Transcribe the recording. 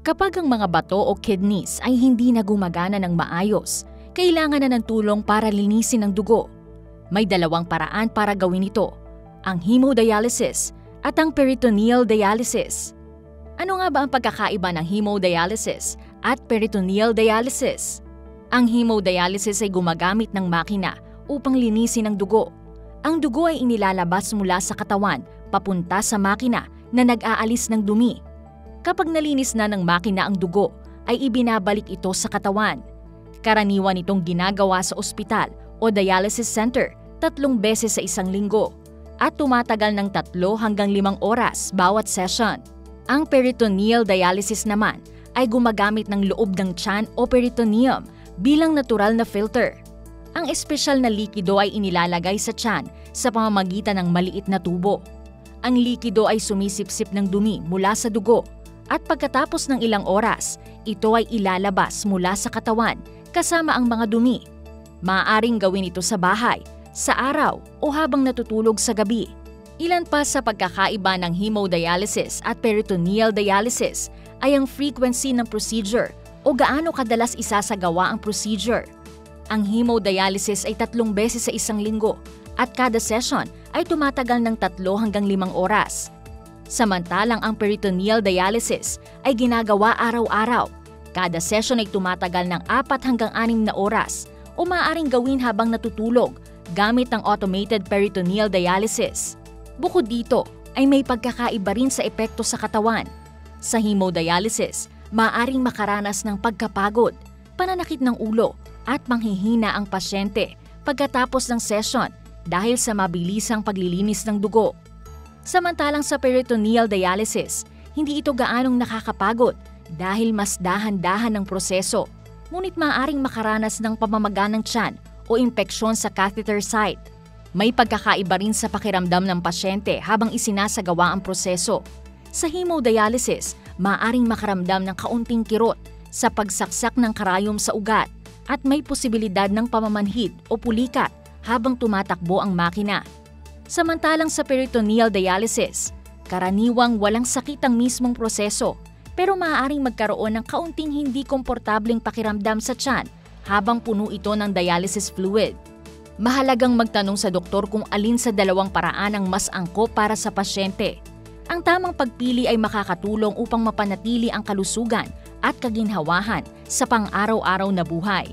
Kapag ang mga bato o kidneys ay hindi na gumagana ng maayos, kailangan na ng tulong para linisin ang dugo. May dalawang paraan para gawin ito, ang hemodialysis at ang peritoneal dialysis. Ano nga ba ang pagkakaiba ng hemodialysis at peritoneal dialysis? Ang hemodialysis ay gumagamit ng makina upang linisin ang dugo. Ang dugo ay inilalabas mula sa katawan papunta sa makina na nag-aalis ng dumi. Kapag nalinis na ng makina ang dugo, ay ibinabalik ito sa katawan. Karaniwan itong ginagawa sa ospital o dialysis center 3 beses sa isang linggo at tumatagal ng 3 hanggang 5 oras bawat session. Ang peritoneal dialysis naman ay gumagamit ng loob ng tiyan o peritoneum bilang natural na filter. Ang espesyal na likido ay inilalagay sa tiyan sa pamamagitan ng maliit na tubo. Ang likido ay sumisipsip ng dumi mula sa dugo at pagkatapos ng ilang oras, ito ay ilalabas mula sa katawan kasama ang mga dumi. Maaaring gawin ito sa bahay, sa araw o habang natutulog sa gabi. Ilan pa sa pagkakaiba ng hemodialysis at peritoneal dialysis ay ang frequency ng procedure o gaano kadalas isasagawa ang procedure. Ang hemodialysis ay 3 beses sa isang linggo at kada session ay tumatagal ng 3 hanggang 5 oras. Samantalang ang peritoneal dialysis ay ginagawa araw-araw. Kada session ay tumatagal ng 4 hanggang 6 na oras o maaaring gawin habang natutulog gamit ang automated peritoneal dialysis. Bukod dito, ay may pagkakaiba rin sa epekto sa katawan. Sa hemodialysis, maaaring makaranas ng pagkapagod, pananakit ng ulo at manghihina ang pasyente pagkatapos ng session dahil sa mabilisang paglilinis ng dugo. Samantalang sa peritoneal dialysis, hindi ito gaanong nakakapagod dahil mas dahan-dahan ang proseso, ngunit maaaring makaranas ng pamamaga ng tiyan o impeksyon sa catheter site. May pagkakaiba rin sa pakiramdam ng pasyente habang isinasagawa ang proseso. Sa hemodialysis, maaaring makaramdam ng kaunting kirot sa pagsaksak ng karayom sa ugat at may posibilidad ng pamamanhid o pulikat habang tumatakbo ang makina. Samantalang sa peritoneal dialysis, karaniwang walang sakit ang mismong proseso pero maaaring magkaroon ng kaunting hindi komportableng pakiramdam sa tiyan habang puno ito ng dialysis fluid. Mahalagang magtanong sa doktor kung alin sa dalawang paraan ang mas angkop para sa pasyente. Ang tamang pagpili ay makakatulong upang mapanatili ang kalusugan at kaginhawahan sa pang-araw-araw na buhay.